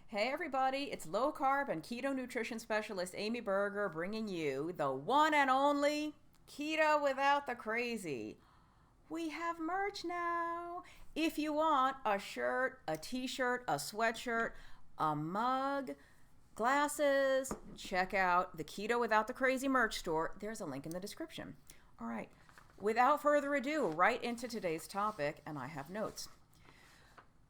Hey everybody, it's low carb and keto nutrition specialist Amy Berger bringing you the one and only Keto Without the Crazy. We have merch now. If you want a shirt, a t-shirt, a sweatshirt, a mug, glasses, check out the Keto Without the Crazy merch store. There's a link in the description. All right, without further ado, right into today's topic, and I have notes.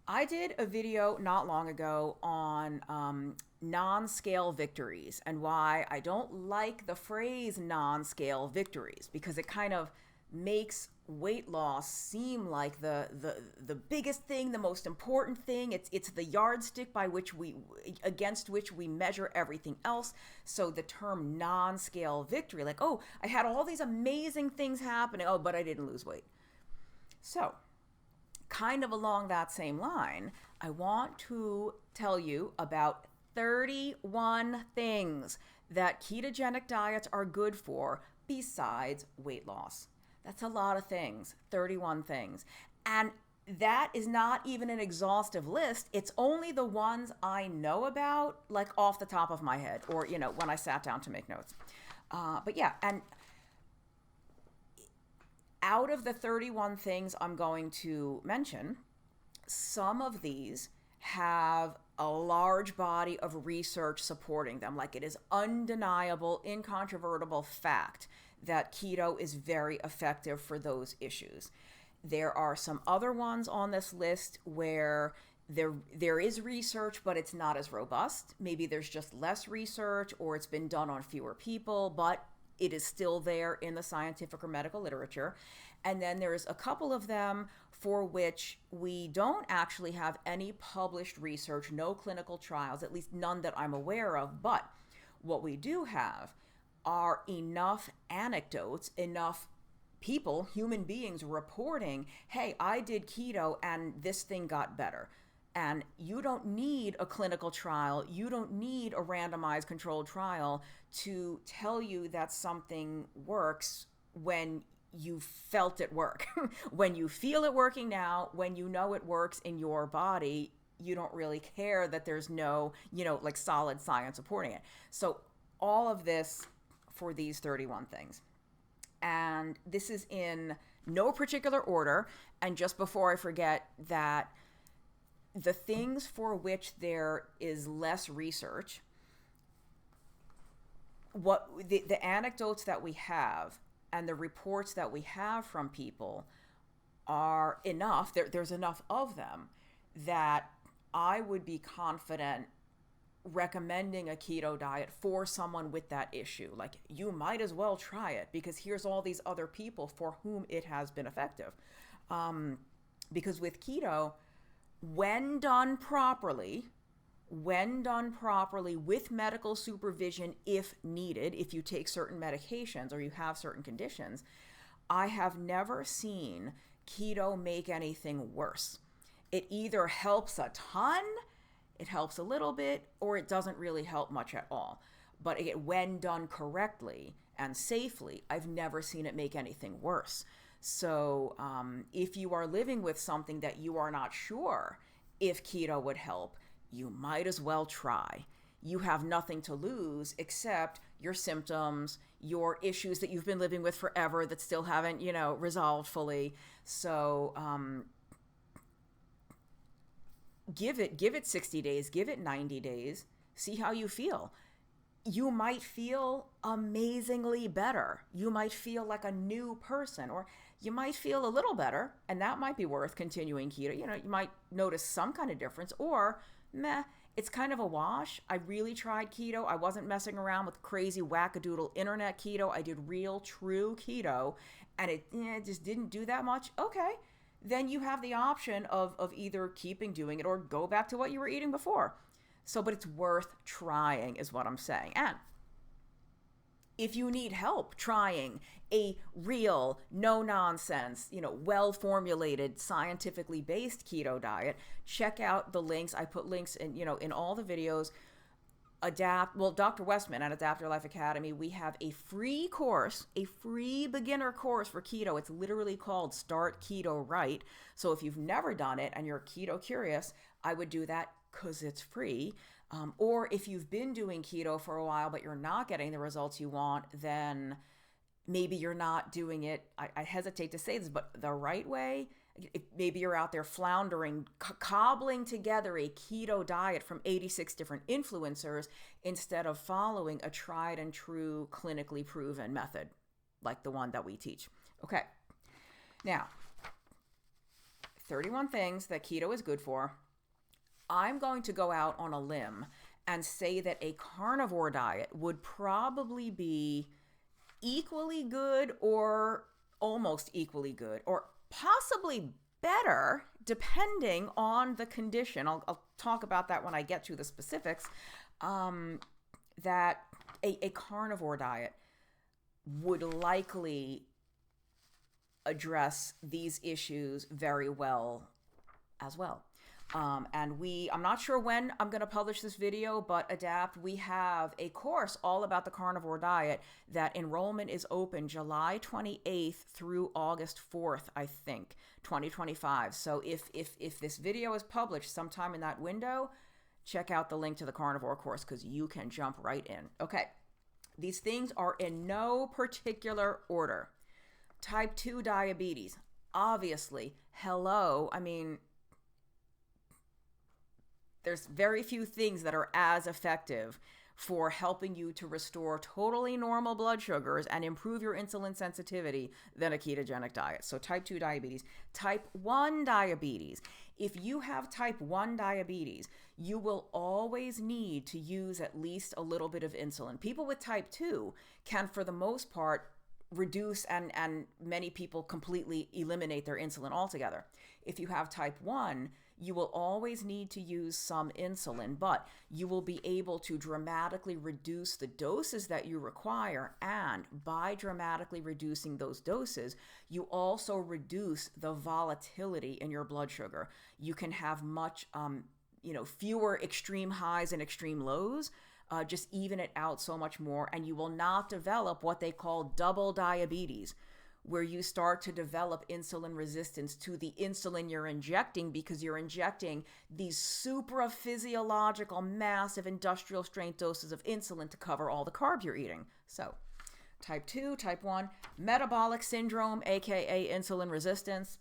I did a video not long ago on non-scale victories and why I don't like the phrase non-scale victories, because it kind of makes weight loss seem like the biggest thing, the most important thing. It's the yardstick by which against which we measure everything else. So the term non-scale victory, like, oh, I had all these amazing things happening, oh, but I didn't lose weight. So kind of along that same line, I want to tell you about 31 things that ketogenic diets are good for besides weight loss. That's a lot of things, 31 things. And that is not even an exhaustive list. It's only the ones I know about, like off the top of my head, or, when I sat down to make notes. But yeah, and out of the 31 things I'm going to mention, some of these have a large body of research supporting them. Like, it is undeniable, incontrovertible fact that keto is very effective for those issues. There are some other ones on this list where there is research, but it's not as robust. Maybe there's just less research, or it's been done on fewer people, but it is still there in the scientific or medical literature. And then there's a couple of them for which we don't actually have any published research, no clinical trials, at least none that I'm aware of. But what we do have are enough anecdotes, enough people, human beings reporting, hey, I did keto and this thing got better. And you don't need a clinical trial, you don't need a randomized controlled trial to tell you that something works when you felt it work. When you feel it working now, when you know it works in your body, you don't really care that there's no, like solid science supporting it. So all of this for these 31 things. And this is in no particular order. And just before I forget that, the things for which there is less research, what the anecdotes that we have and the reports that we have from people are enough, there's enough of them that I would be confident recommending a keto diet for someone with that issue. Like, you might as well try it because here's all these other people for whom it has been effective. Because with keto, when done properly with medical supervision, if needed, if you take certain medications or you have certain conditions, I have never seen keto make anything worse. It either helps a ton, it helps a little bit, or it doesn't really help much at all. But again, when done correctly and safely, I've never seen it make anything worse. So if you are living with something that you are not sure if keto would help, you might as well try. You have nothing to lose except your symptoms, your issues that you've been living with forever that still haven't, resolved fully. So give it 60 days, give it 90 days, see how you feel. You might feel amazingly better. You might feel like a new person, or you might feel a little better, and that might be worth continuing keto. You might notice some kind of difference, or meh, it's kind of a wash. I really tried keto. I wasn't messing around with crazy wackadoodle internet keto. I did real, true keto, and it just didn't do that much. Okay, then you have the option of either keeping doing it or go back to what you were eating before. So, but it's worth trying is what I'm saying. And if you need help trying a real, no nonsense, well-formulated, scientifically based keto diet, check out the links. I put links in all the videos. Dr. Westman at Adapt Your Life Academy, we have a free course, a free beginner course for keto. It's literally called Start Keto Right. So if you've never done it and you're keto curious, I would do that because it's free. Or if you've been doing keto for a while, but you're not getting the results you want, then maybe you're not doing it. I hesitate to say this, but the right way. If maybe you're out there floundering, cobbling together a keto diet from 86 different influencers instead of following a tried and true clinically proven method like the one that we teach. Okay. Now, 31 things that keto is good for. I'm going to go out on a limb and say that a carnivore diet would probably be equally good or almost equally good or possibly better depending on the condition. I'll talk about that when I get to the specifics. That a carnivore diet would likely address these issues very well as well. I'm not sure when I'm going to publish this video, but Adapt, we have a course all about the carnivore diet that enrollment is open July 28th through August 4th, I think, 2025. So if this video is published sometime in that window, check out the link to the carnivore course because you can jump right in. Okay. These things are in no particular order. Type 2 diabetes, obviously, hello. I mean, there's very few things that are as effective for helping you to restore totally normal blood sugars and improve your insulin sensitivity than a ketogenic diet. So type 2 diabetes. Type 1 diabetes. If you have type 1 diabetes, you will always need to use at least a little bit of insulin. People with type 2 can, for the most part, reduce and many people completely eliminate their insulin altogether. If you have type 1, you will always need to use some insulin, but you will be able to dramatically reduce the doses that you require. And by dramatically reducing those doses, you also reduce the volatility in your blood sugar. You can have much, fewer extreme highs and extreme lows. Just even it out so much more, and you will not develop what they call double diabetes, where you start to develop insulin resistance to the insulin you're injecting because you're injecting these supra-physiological, massive industrial strength doses of insulin to cover all the carbs you're eating. So type 2, type 1, metabolic syndrome, aka insulin resistance,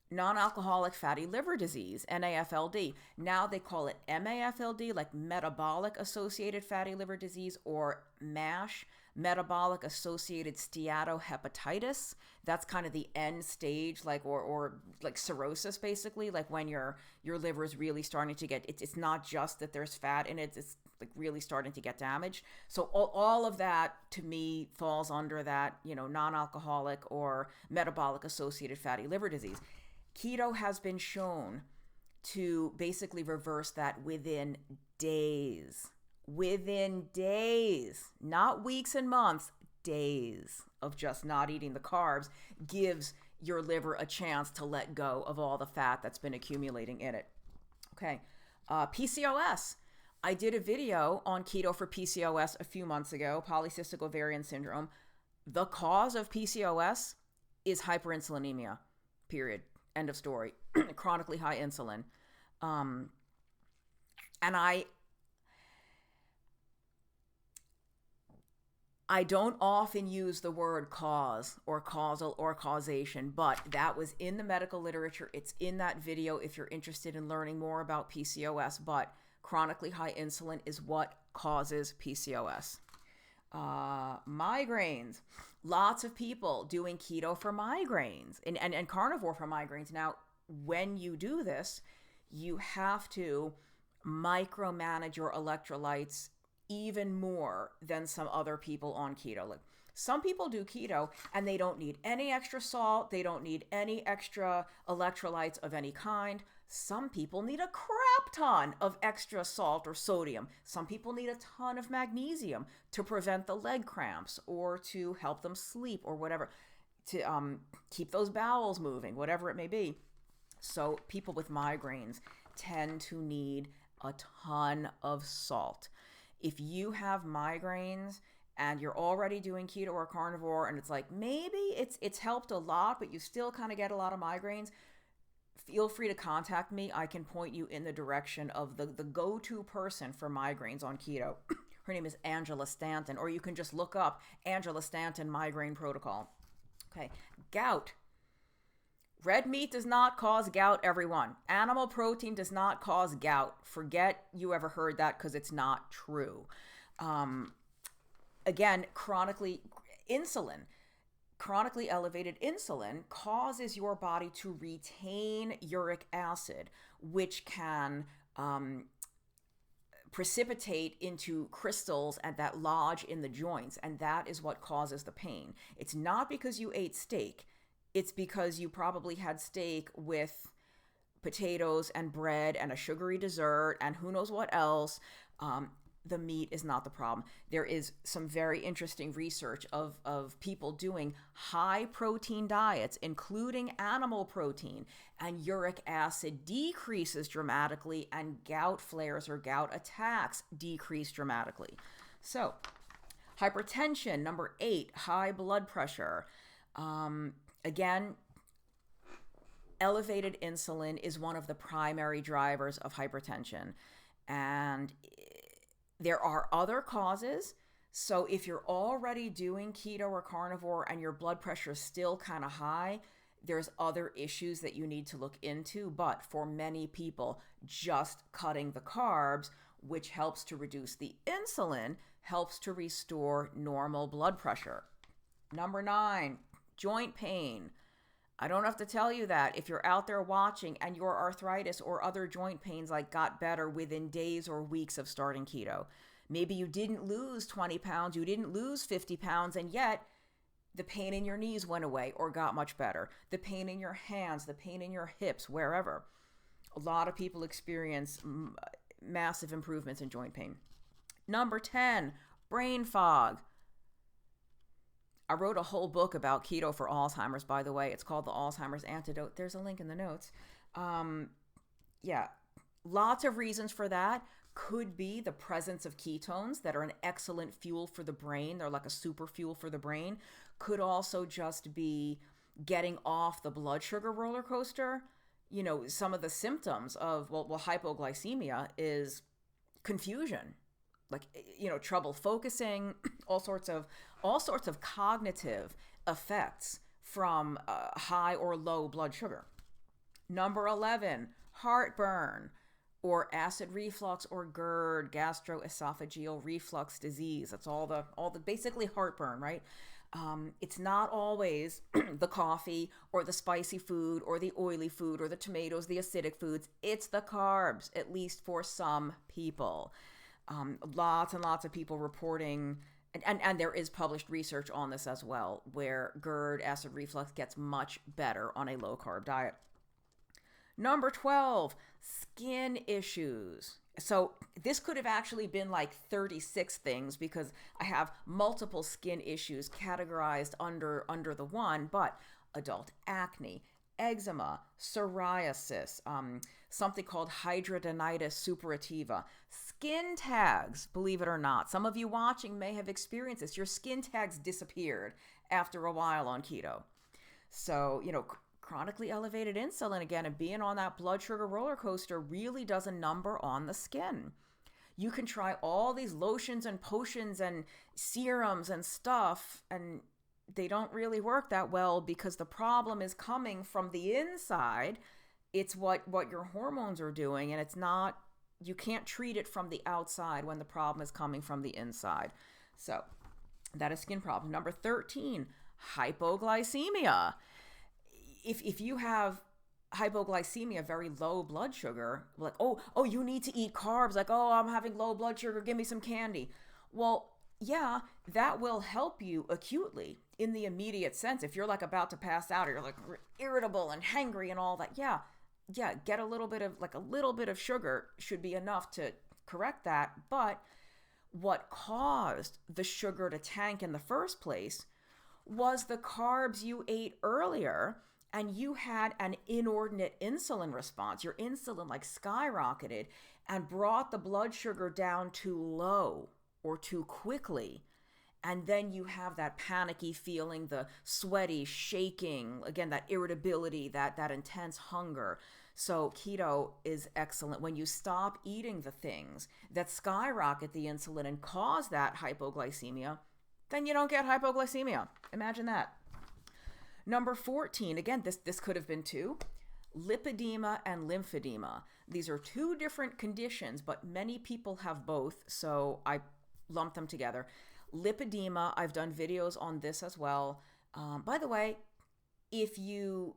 non-alcoholic fatty liver disease, NAFLD. Now they call it MAFLD, like metabolic associated fatty liver disease, or MASH, metabolic associated steatohepatitis. That's kind of the end stage, like or like cirrhosis, basically, like when your liver is really starting to get, it's not just that there's fat in it, it's like really starting to get damaged. So all of that to me falls under that, non-alcoholic or metabolic associated fatty liver disease. Keto has been shown to basically reverse that within days, not weeks and months, days of just not eating the carbs gives your liver a chance to let go of all the fat that's been accumulating in it. Okay. PCOS. I did a video on keto for PCOS a few months ago, polycystic ovarian syndrome. The cause of PCOS is hyperinsulinemia, period. End of story. Chronically high insulin. And I don't often use the word cause or causal or causation, but that was in the medical literature. It's in that video if you're interested in learning more about PCOS, but chronically high insulin is what causes PCOS. Migraines. Lots of people doing keto for migraines and carnivore for migraines. Now, when you do this, you have to micromanage your electrolytes even more than some other people on keto. Like, some people do keto and they don't need any extra salt. They don't need any extra electrolytes of any kind. Some people need a crap ton of extra salt or sodium. Some people need a ton of magnesium to prevent the leg cramps or to help them sleep or whatever, to keep those bowels moving, whatever it may be. So people with migraines tend to need a ton of salt. If you have migraines and you're already doing keto or carnivore and it's like maybe it's helped a lot, but you still kind of get a lot of migraines, feel free to contact me. I can point you in the direction of the go-to person for migraines on keto. Her name is Angela Stanton, or you can just look up Angela Stanton migraine protocol. Okay, gout. Red meat does not cause gout, everyone. Animal protein does not cause gout. Forget you ever heard that, because it's not true. Again, chronically elevated insulin causes your body to retain uric acid, which can precipitate into crystals and that lodge in the joints, and that is what causes the pain. It's not because you ate steak. It's because you probably had steak with potatoes and bread and a sugary dessert and who knows what else. The meat is not the problem. There is some very interesting research of people doing high protein diets, including animal protein, and uric acid decreases dramatically, and gout flares or gout attacks decrease dramatically. So, hypertension, number 8, high blood pressure. Again, elevated insulin is one of the primary drivers of hypertension. And there are other causes. So if you're already doing keto or carnivore and your blood pressure is still kind of high, there's other issues that you need to look into. But for many people, just cutting the carbs, which helps to reduce the insulin, helps to restore normal blood pressure. Number 9, joint pain. I don't have to tell you that. If you're out there watching and your arthritis or other joint pains got better within days or weeks of starting keto. Maybe you didn't lose 20 pounds, you didn't lose 50 pounds, and yet the pain in your knees went away or got much better. The pain in your hands, the pain in your hips, wherever. A lot of people experience massive improvements in joint pain. Number 10, brain fog. I wrote a whole book about keto for Alzheimer's, by the way. It's called The Alzheimer's Antidote. There's a link in the notes. Lots of reasons for that. Could be the presence of ketones that are an excellent fuel for the brain. They're like a super fuel for the brain. Could also just be getting off the blood sugar roller coaster. You know, some of the symptoms of, hypoglycemia is confusion. Trouble focusing, all sorts of cognitive effects from high or low blood sugar. Number 11, heartburn or acid reflux or GERD, gastroesophageal reflux disease. That's all the basically heartburn, right? It's not always the coffee or the spicy food or the oily food or the tomatoes, the acidic foods. It's the carbs, at least for some people. Lots and lots of people reporting, and there is published research on this as well, where GERD, acid reflux gets much better on a low-carb diet. Number 12, skin issues. So this could have actually been 36 things, because I have multiple skin issues categorized under the one, but adult acne, eczema, psoriasis, something called hidradenitis suppurativa, skin tags, believe it or not. Some of you watching may have experienced this. Your skin tags disappeared after a while on keto. So, chronically elevated insulin, again, and being on that blood sugar roller coaster really does a number on the skin. You can try all these lotions and potions and serums and stuff, and they don't really work that well, because the problem is coming from the inside. It's what your hormones are doing, and it's not, you can't treat it from the outside when the problem is coming from the inside. So that is skin problem. Number 13, hypoglycemia. If you have hypoglycemia, very low blood sugar, you need to eat carbs, I'm having low blood sugar, give me some candy. Well, yeah, that will help you acutely in the immediate sense. If you're about to pass out, or you're irritable and hangry and all that, yeah, get a little bit of sugar should be enough to correct that. But what caused the sugar to tank in the first place was the carbs you ate earlier, and you had an inordinate insulin response. Your insulin skyrocketed and brought the blood sugar down too low or too quickly. And then you have that panicky feeling, the sweaty, shaking, again, that irritability, that intense hunger. So keto is excellent. When you stop eating the things that skyrocket the insulin and cause that hypoglycemia, then you don't get hypoglycemia. Imagine that. Number 14, again, this could have been two, lipedema and lymphedema. These are two different conditions, but many people have both, so I lumped them together. Lipedema, I've done videos on this as well. By the way, if you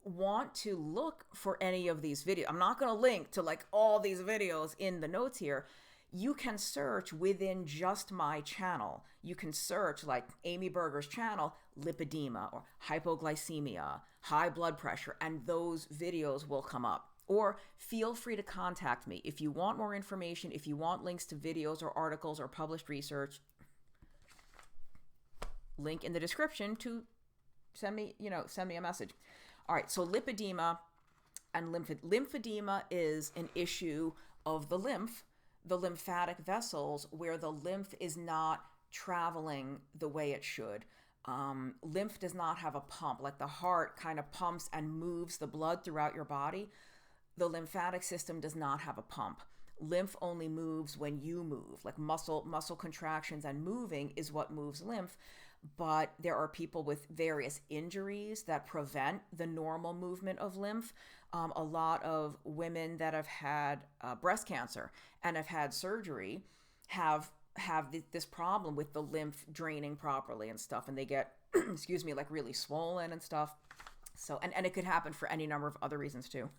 want to look for any of these videos, I'm not going to link to like all these videos in the notes here. You can search within just my channel. You can search like Amy Berger's channel, lipedema or hypoglycemia, high blood pressure, and those videos will come up. Or feel free to contact me if you want more information, if you want links to videos or articles or published research. Link in the description to send me a message. All right, so lipedema and lymphedema is an issue of the lymphatic vessels, where the lymph is not traveling the way it should. Lymph does not have a pump, like the heart kind of pumps and moves the blood throughout your body. The lymphatic system does not have a pump. Lymph only moves when you move, like muscle contractions and moving is what moves lymph. But there are people with various injuries that prevent the normal movement of lymph. A lot of women that have had breast cancer and have had surgery have this problem with the lymph draining properly and stuff, and they get, excuse me, like really swollen and stuff. So, and it could happen for any number of other reasons too.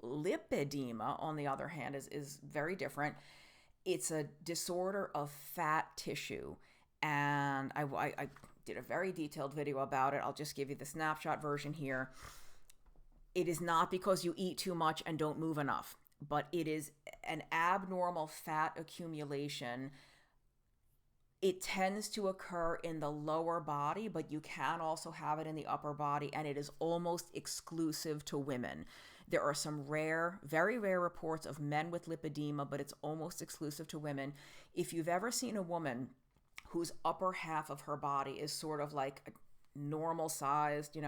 Lipedema, on the other hand, is very different. It's a disorder of fat tissue. And I did a very detailed video about it. I'll just give you the snapshot version here. It is not because you eat too much and don't move enough, but it is an abnormal fat accumulation. It tends to occur in the lower body, but you can also have it in the upper body, and it is almost exclusive to women. There are some rare, very rare reports of men with lipedema, but it's almost exclusive to women. If you've ever seen a woman whose upper half of her body is sort of like normal sized,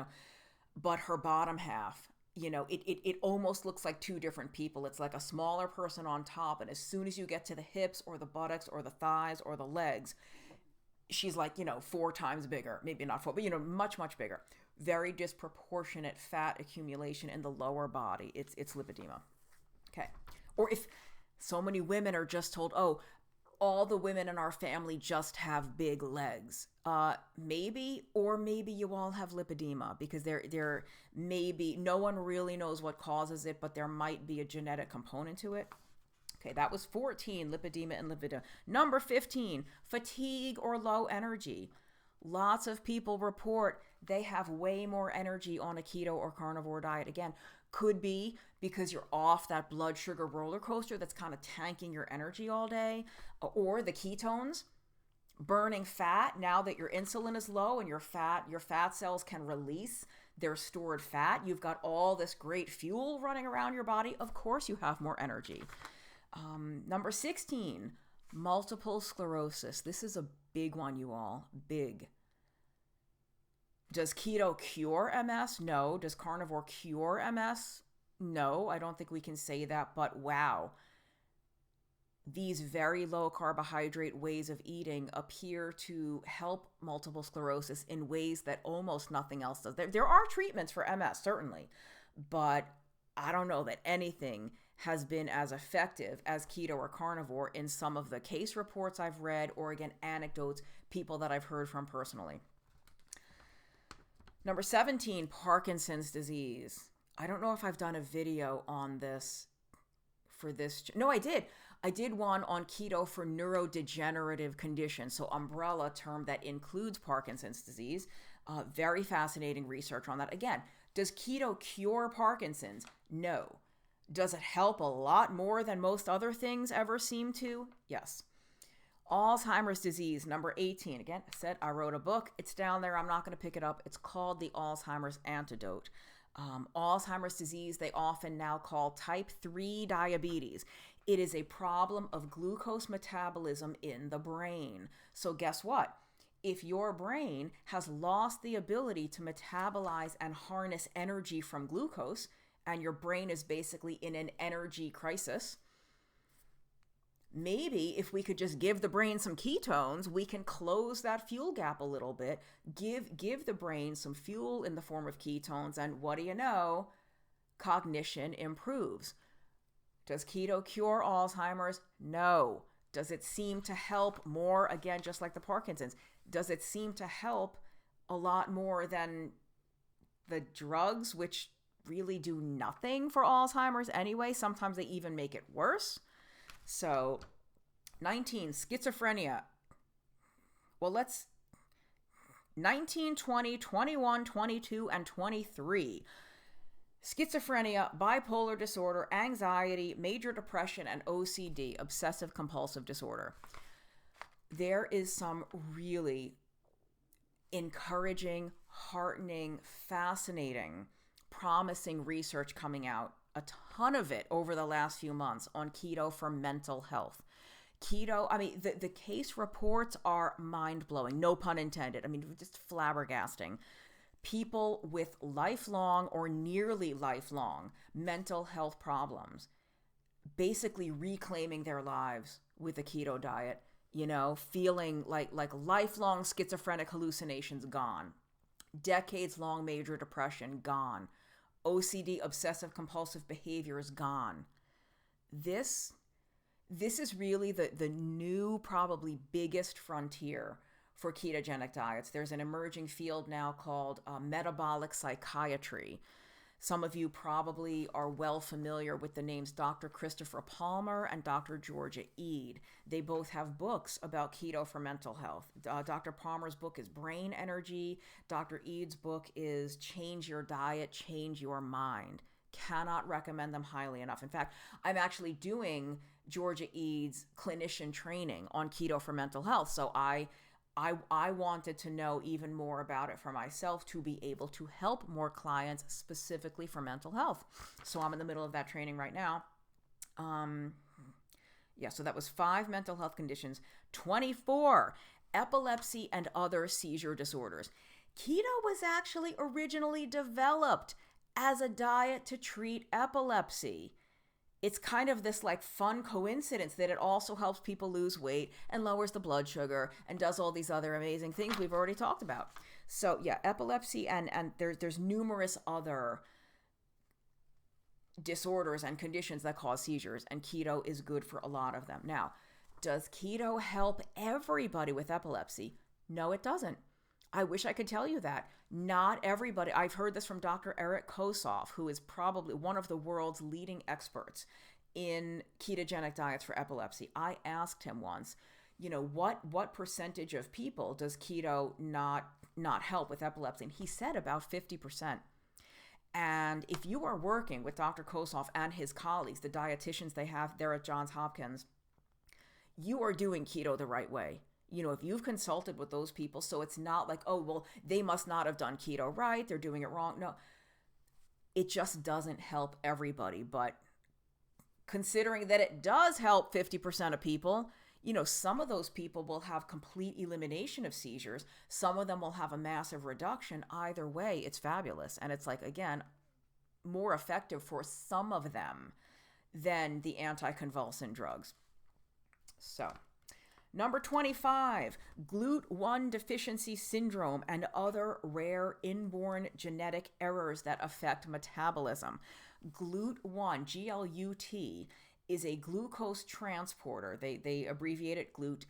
but her bottom half, it almost looks like two different people. It's like a smaller person on top. And as soon as you get to the hips or the buttocks or the thighs or the legs, she's like, 4 times bigger, maybe not 4, but, much, much bigger. Very disproportionate fat accumulation in the lower body. It's lipedema. Okay. Or if so many women are just told, oh, all the women in our family just have big legs. Maybe you all have lipedema, because there maybe, no one really knows what causes it, but there might be a genetic component to it. Okay, that was 14, lipedema and lipedema. Number 15, fatigue or low energy. Lots of people report they have way more energy on a keto or carnivore diet. Again, could be because you're off that blood sugar roller coaster that's kind of tanking your energy all day, or the ketones, burning fat. Now that your insulin is low and your fat cells can release their stored fat, you've got all this great fuel running around your body. Of course you have more energy. Number 16, multiple sclerosis. This is a big one, you all. Big. Does keto cure MS? No. Does carnivore cure MS? No, I don't think we can say that, but wow. These very low carbohydrate ways of eating appear to help multiple sclerosis in ways that almost nothing else does. There are treatments for MS, certainly, but I don't know that anything has been as effective as keto or carnivore in some of the case reports I've read, or again, anecdotes, people that I've heard from personally. Number 17, Parkinson's disease. I don't know if I've done a video on this for this. No, I did. I did one on keto for neurodegenerative conditions, so umbrella term that includes Parkinson's disease. Very fascinating research on that. Again, does keto cure Parkinson's? No. Does it help a lot more than most other things ever seem to? Yes. Alzheimer's disease, number 18. Again, I said I wrote a book. It's down there. I'm not going to pick it up. It's called The Alzheimer's Antidote. Alzheimer's disease, they often now call type 3 diabetes. It is a problem of glucose metabolism in the brain. So guess what? if your brain has lost the ability to metabolize and harness energy from glucose, and your brain is basically in an energy crisis, maybe if we could just give the brain some ketones, we can close that fuel gap a little bit, give the brain some fuel in the form of ketones, and what do you know? Cognition improves. Does keto cure Alzheimer's? No. Does it seem to help more? Again, just like the Parkinson's, does it seem to help a lot more than the drugs, which really do nothing for Alzheimer's anyway? Sometimes they even make it worse. So 19, schizophrenia. Well, let's 19, 20, 21, 22, and 23. Schizophrenia, bipolar disorder, anxiety, major depression, and OCD, obsessive compulsive disorder. There is some really encouraging, heartening, fascinating, promising research coming out, a ton of it over the last few months, on keto for mental health. Keto, I mean, the case reports are mind-blowing, no pun intended. I mean, just flabbergasting. People with lifelong or nearly lifelong mental health problems basically reclaiming their lives with a keto diet, you know, feeling like lifelong schizophrenic hallucinations gone, decades-long major depression gone, OCD, obsessive compulsive behavior is gone. This is really the new, probably biggest frontier for ketogenic diets. There's an emerging field now called metabolic psychiatry. Some of you probably are well familiar with the names Dr. Christopher Palmer and Dr. Georgia Ede. They both have books about keto for mental health. Dr. Palmer's book is Brain Energy. Dr. Ede's book is Change Your Diet, Change Your Mind. Cannot recommend them highly enough. In fact, I'm actually doing Georgia Ede's clinician training on keto for mental health. So I wanted to know even more about it for myself to be able to help more clients specifically for mental health. So I'm in the middle of that training right now. So that was 5 mental health conditions. 24, epilepsy and other seizure disorders. Keto was actually originally developed as a diet to treat epilepsy. It's kind of this like fun coincidence that it also helps people lose weight and lowers the blood sugar and does all these other amazing things we've already talked about. So yeah, epilepsy and there's numerous other disorders and conditions that cause seizures, and keto is good for a lot of them. Now, does keto help everybody with epilepsy? No, it doesn't. I wish I could tell you that. Not everybody. I've heard this from Dr. Eric Kosoff, who is probably one of the world's leading experts in ketogenic diets for epilepsy. I asked him once, you know, what percentage of people does keto not help with epilepsy? And he said about 50%. And if you are working with Dr. Kosoff and his colleagues, the dietitians they have there at Johns Hopkins, you are doing keto the right way. You know, if you've consulted with those people, so it's not like, oh, well, they must not have done keto right, they're doing it wrong. No, it just doesn't help everybody. But considering that it does help 50% of people, you know, some of those people will have complete elimination of seizures. Some of them will have a massive reduction. Either way, it's fabulous. And it's like, again, more effective for some of them than the anticonvulsant drugs. So, number 25, GLUT1 deficiency syndrome and other rare inborn genetic errors that affect metabolism. GLUT1, G-L-U-T, is a glucose transporter. They abbreviate it GLUT.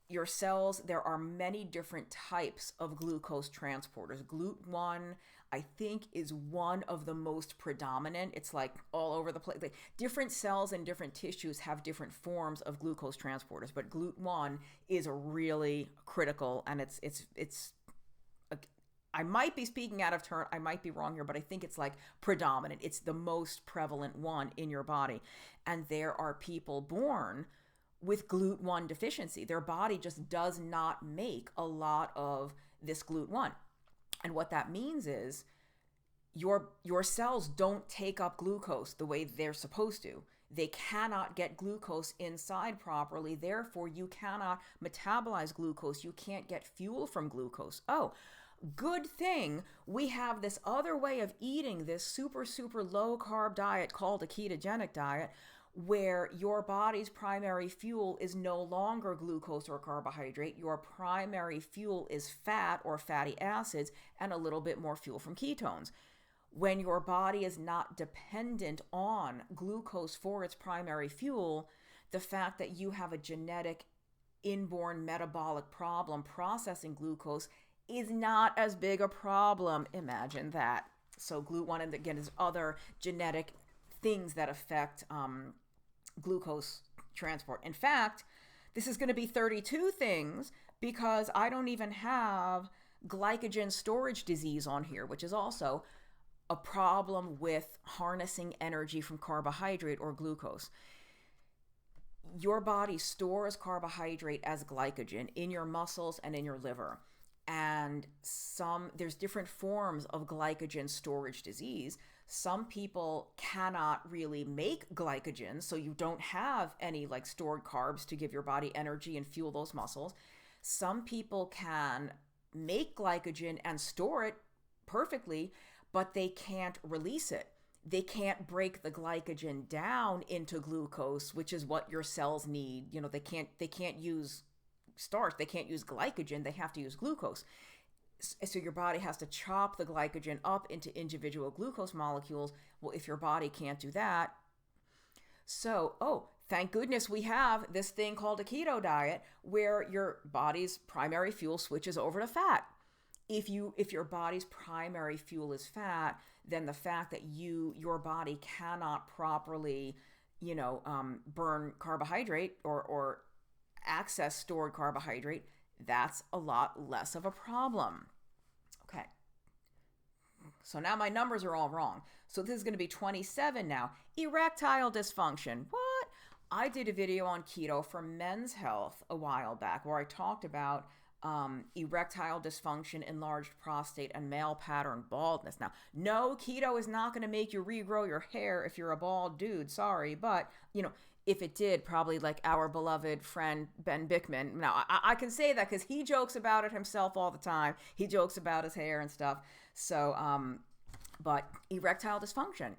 Your cells, there are many different types of glucose transporters. GLUT1, I think, is one of the most predominant. It's like all over the place. Like, different cells and different tissues have different forms of glucose transporters, but GLUT1 is really critical, and it's I might be speaking out of turn. I might be wrong here, but I think it's like predominant. It's the most prevalent one in your body. And there are people born with GLUT1 deficiency. Their body just does not make a lot of this GLUT1. And what that means is your cells don't take up glucose the way they're supposed to. They cannot get glucose inside properly. Therefore, you cannot metabolize glucose. You can't get fuel from glucose. Oh, good thing we have this other way of eating, this super, super low carb diet called a ketogenic diet, where your body's primary fuel is no longer glucose or carbohydrate. Your primary fuel is fat or fatty acids and a little bit more fuel from ketones. When your body is not dependent on glucose for its primary fuel, the fact that you have a genetic inborn metabolic problem processing glucose is not as big a problem. Imagine that. So GLUT1, and again, there's other genetic things that affect glucose transport. In fact, this is going to be 32 things because I don't even have glycogen storage disease on here, which is also a problem with harnessing energy from carbohydrate or glucose. Your body stores carbohydrate as glycogen in your muscles and in your liver. And there's different forms of glycogen storage disease. Some people cannot really make glycogen, so you don't have any like stored carbs to give your body energy and fuel those muscles. Some people can make glycogen and store it perfectly, but they can't release it. They can't break the glycogen down into glucose, which is what your cells need. You know, they can't use starch, they can't use glycogen, they have to use glucose. So your body has to chop the glycogen up into individual glucose molecules. Well, if your body can't do that, thank goodness we have this thing called a keto diet where your body's primary fuel switches over to fat. If your body's primary fuel is fat, then the fact that your body cannot properly, burn carbohydrate or access stored carbohydrate, that's a lot less of a problem. Okay. So now my numbers are all wrong. So this is going to be 27 now. Erectile dysfunction. What? I did a video on keto for men's health a while back where I talked about erectile dysfunction, enlarged prostate, and male pattern baldness. Now, no, keto is not going to make you regrow your hair if you're a bald dude. Sorry, but, if it did, probably like our beloved friend Ben Bickman. Now, I can say that because he jokes about it himself all the time. He jokes about his hair and stuff. So, but erectile dysfunction,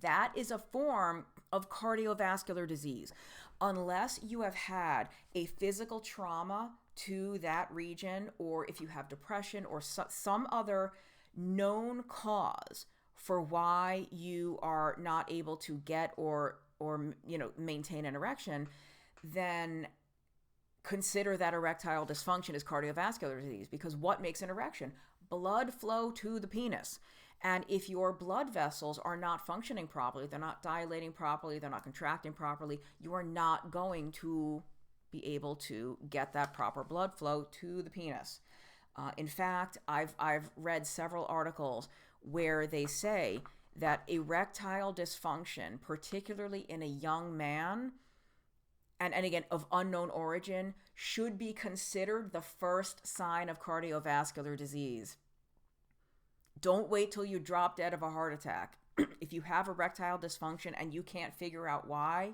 that is a form of cardiovascular disease. Unless you have had a physical trauma to that region, or if you have depression or some other known cause for why you are not able to get or maintain an erection, then consider that erectile dysfunction as cardiovascular disease. Because what makes an erection? Blood flow to the penis. And if your blood vessels are not functioning properly, they're not dilating properly, they're not contracting properly, you are not going to be able to get that proper blood flow to the penis. In fact, I've read several articles where they say that erectile dysfunction, particularly in a young man, and again, of unknown origin, should be considered the first sign of cardiovascular disease. Don't wait till you drop dead of a heart attack. If you have erectile dysfunction and you can't figure out why,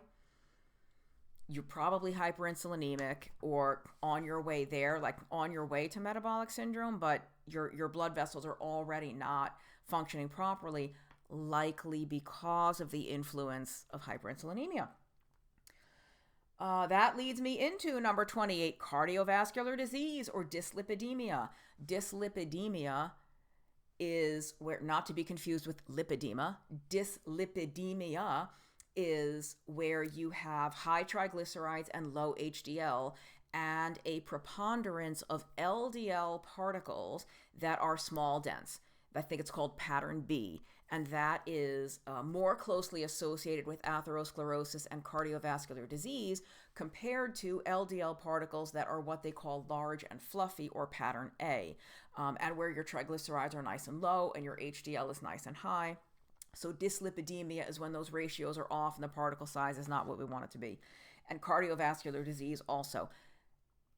you're probably hyperinsulinemic or on your way there, like on your way to metabolic syndrome, but your blood vessels are already not functioning properly, likely because of the influence of hyperinsulinemia. That leads me into number 28, cardiovascular disease or dyslipidemia. Dyslipidemia is where, not to be confused with lipedema, dyslipidemia is where you have high triglycerides and low HDL and a preponderance of LDL particles that are small dense. I think it's called pattern B, and that is more closely associated with atherosclerosis and cardiovascular disease compared to LDL particles that are what they call large and fluffy or pattern A, and where your triglycerides are nice and low and your HDL is nice and high. So dyslipidemia is when those ratios are off and the particle size is not what we want it to be. And cardiovascular disease also.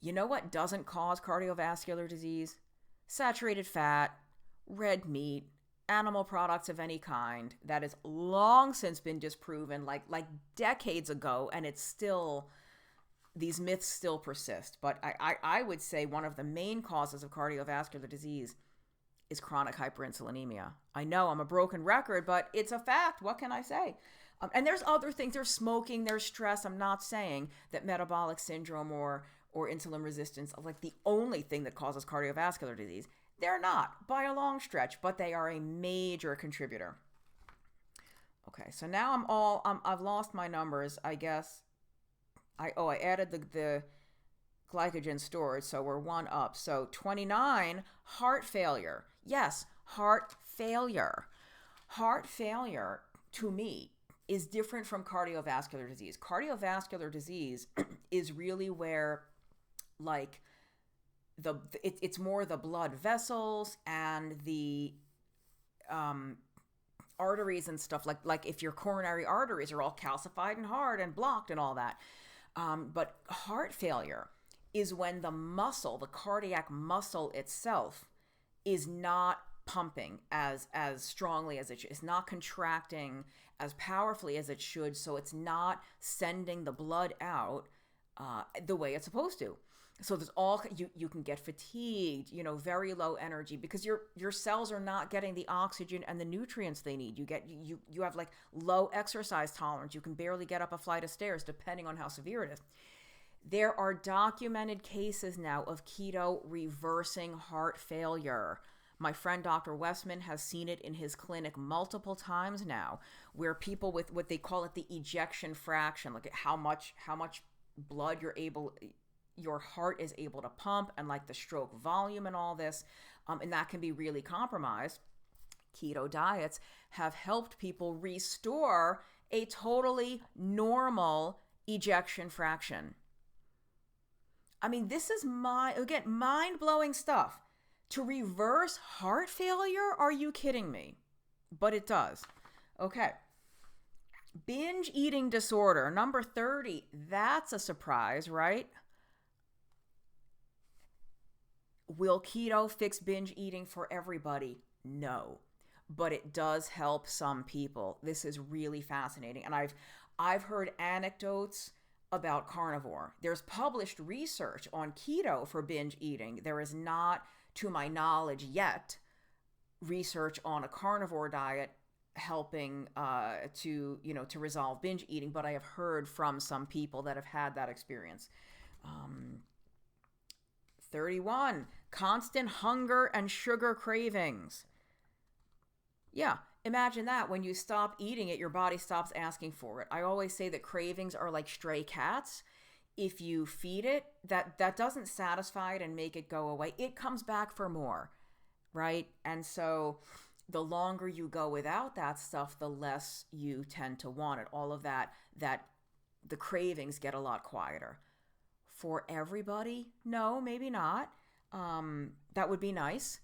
You know what doesn't cause cardiovascular disease? Saturated fat, red meat, animal products of any kind that has long since been disproven, like decades ago, and it's still, these myths still persist. But I would say one of the main causes of cardiovascular disease is chronic hyperinsulinemia. I know I'm a broken record, but it's a fact. What can I say? And there's other things. There's smoking, there's stress. I'm not saying that metabolic syndrome or insulin resistance are like the only thing that causes cardiovascular disease. They're not by a long stretch, but they are a major contributor. Okay, so now I've lost my numbers, I guess. I added the glycogen storage, so we're one up. So 29, heart failure. Yes, heart failure. Heart failure, to me, is different from cardiovascular disease. Cardiovascular disease is really where, like, it's more the blood vessels and the arteries and stuff, like if your coronary arteries are all calcified and hard and blocked and all that. But heart failure is when the muscle, the cardiac muscle itself, is not pumping as strongly as it should. It's not contracting as powerfully as it should, so it's not sending the blood out the way it's supposed to. So there's you can get fatigued, very low energy, because your cells are not getting the oxygen and the nutrients they need. You have like low exercise tolerance. You can barely get up a flight of stairs, depending on how severe it is. There are documented cases now of keto reversing heart failure. My friend Dr. Westman has seen it in his clinic multiple times now, where people with what they call it the ejection fraction, like how much blood your heart is able to pump, and like the stroke volume and all this, and that can be really compromised. Keto diets have helped people restore a totally normal ejection fraction. I mean, this is mind-blowing stuff. To reverse heart failure? Are you kidding me? But it does. Okay. Binge eating disorder, number 30. That's a surprise, right? Will keto fix binge eating for everybody? No. But it does help some people. This is really fascinating. And I've heard anecdotes about carnivore. There's published research on keto for binge eating. There is not, to my knowledge yet, research on a carnivore diet helping to resolve binge eating, but I have heard from some people that have had that experience. 31, constant hunger and sugar cravings. Yeah, imagine that. When you stop eating it, your body stops asking for it. I always say that cravings are like stray cats. If you feed it, that doesn't satisfy it and make it go away. It comes back for more, right? And so the longer you go without that stuff, the less you tend to want it. All of that the cravings get a lot quieter. For everybody? No, maybe not. That would be nice.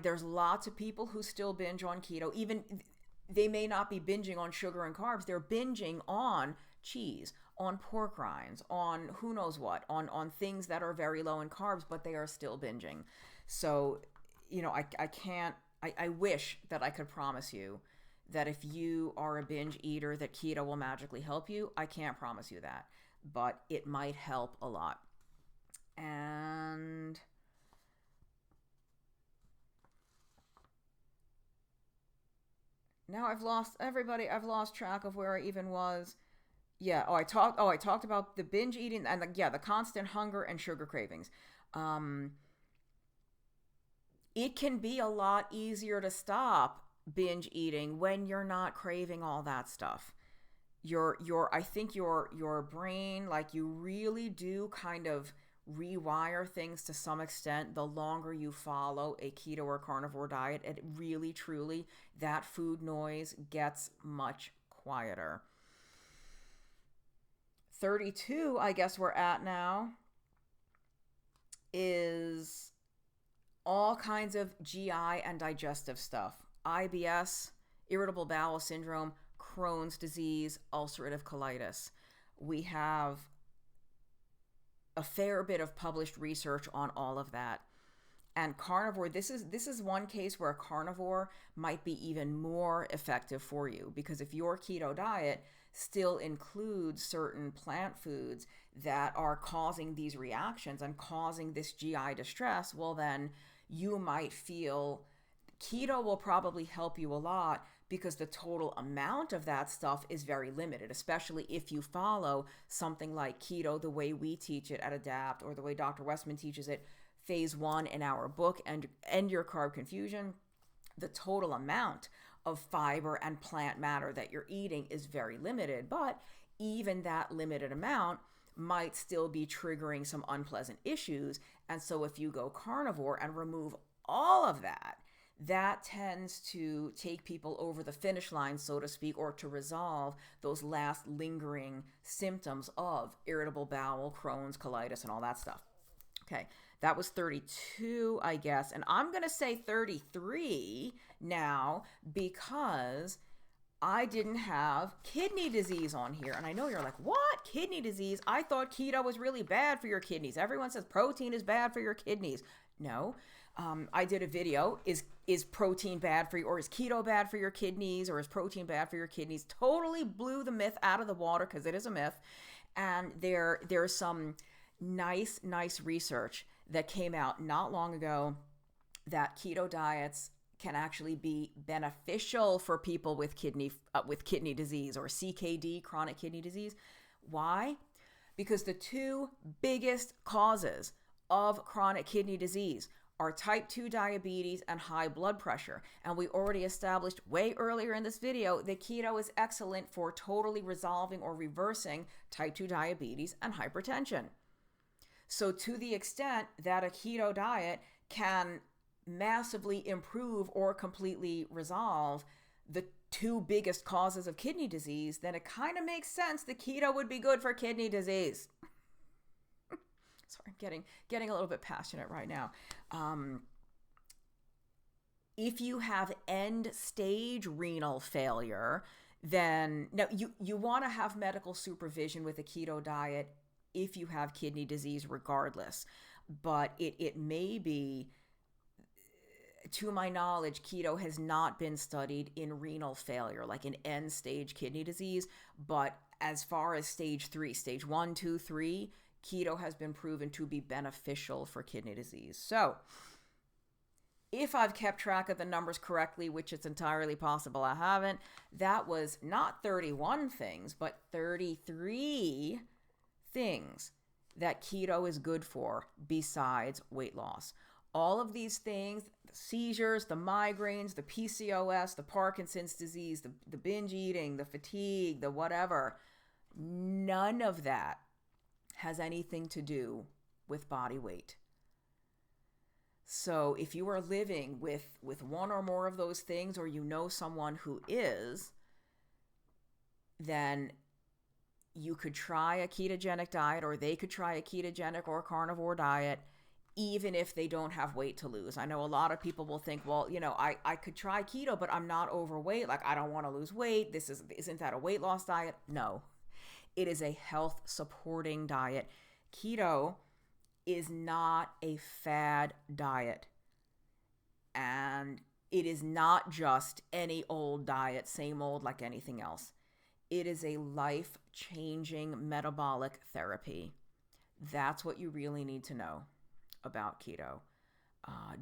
There's lots of people who still binge on keto. Even they may not be binging on sugar and carbs. They're binging on cheese, on pork rinds, on who knows what, on things that are very low in carbs, but they are still binging. So, I wish that I could promise you that if you are a binge eater that keto will magically help you. I can't promise you that, but it might help a lot. And now I've lost track of where I even was. Yeah, I talked about the binge eating and the constant hunger and sugar cravings. It can be a lot easier to stop binge eating when you're not craving all that stuff. I think your brain, like, you really do kind of rewire things to some extent the longer you follow a keto or carnivore diet. It really, truly, that food noise gets much quieter. 32, I guess we're at now, is all kinds of GI and digestive stuff. IBS, irritable bowel syndrome, Crohn's disease, ulcerative colitis. We have a fair bit of published research on all of that. And carnivore, this is one case where a carnivore might be even more effective for you, because if your keto diet still includes certain plant foods that are causing these reactions and causing this GI distress, well, then you might feel keto will probably help you a lot, because the total amount of that stuff is very limited, especially if you follow something like keto the way we teach it at Adapt, or the way Dr. Westman teaches it, phase 1 in our book, End Your Carb Confusion. The total amount of fiber and plant matter that you're eating is very limited, but even that limited amount might still be triggering some unpleasant issues. And so if you go carnivore and remove all of that, that tends to take people over the finish line, so to speak, or to resolve those last lingering symptoms of irritable bowel, Crohn's, colitis, and all that stuff. Okay, that was 32, I guess. And I'm going to say 33 now, because I didn't have kidney disease on here. And I know you're like, what? Kidney disease? I thought keto was really bad for your kidneys. Everyone says protein is bad for your kidneys. No. I did a video, is protein bad for you, or is keto bad for your kidneys, or is protein bad for your kidneys? Totally blew the myth out of the water, because it is a myth. And there's some nice research that came out not long ago that keto diets can actually be beneficial for people with kidney disease, or CKD, chronic kidney disease. Why? Because the two biggest causes of chronic kidney disease are type 2 diabetes and high blood pressure. And we already established way earlier in this video that keto is excellent for totally resolving or reversing type 2 diabetes and hypertension. So to the extent that a keto diet can massively improve or completely resolve the two biggest causes of kidney disease, then it kind of makes sense that keto would be good for kidney disease. Sorry, I'm getting a little bit passionate right now. If you have end-stage renal failure, then now you want to have medical supervision with a keto diet if you have kidney disease regardless. But it may be, to my knowledge, keto has not been studied in renal failure, like in end-stage kidney disease. But as far as stage 3, stage 1, 2, 3, keto has been proven to be beneficial for kidney disease. So if I've kept track of the numbers correctly, which it's entirely possible I haven't, that was not 31 things, but 33 things that keto is good for besides weight loss. All of these things, the seizures, the migraines, the PCOS, the Parkinson's disease, the binge eating, the fatigue, the whatever, none of that has anything to do with body weight. So if you are living with one or more of those things, or you know someone who is, then you could try a ketogenic diet, or they could try a ketogenic or carnivore diet, even if they don't have weight to lose. I know a lot of people will think, well, I could try keto, but I'm not overweight. Like, I don't want to lose weight. Isn't that a weight loss diet? No. It is a health supporting diet. Keto is not a fad diet. And it is not just any old diet, same old like anything else. It is a life-changing metabolic therapy. That's what you really need to know about keto.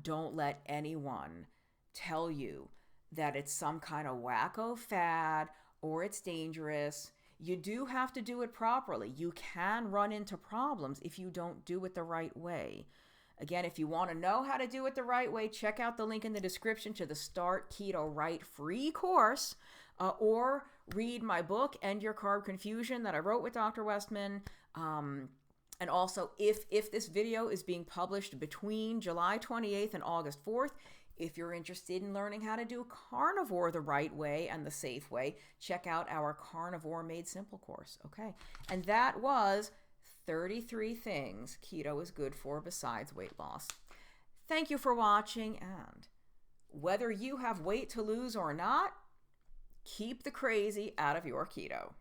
Don't let anyone tell you that it's some kind of wacko fad or it's dangerous. You do have to do it properly. You can run into problems if you don't do it the right way. Again, if you want to know how to do it the right way, check out the link in the description to the Start Keto Right free course, or read my book, End Your Carb Confusion, that I wrote with Dr. Westman. And also, if this video is being published between July 28th and August 4th, if you're interested in learning how to do carnivore the right way and the safe way, check out our Carnivore Made Simple course. Okay. And that was 33 things keto is good for besides weight loss. Thank you for watching, and whether you have weight to lose or not, keep the crazy out of your keto.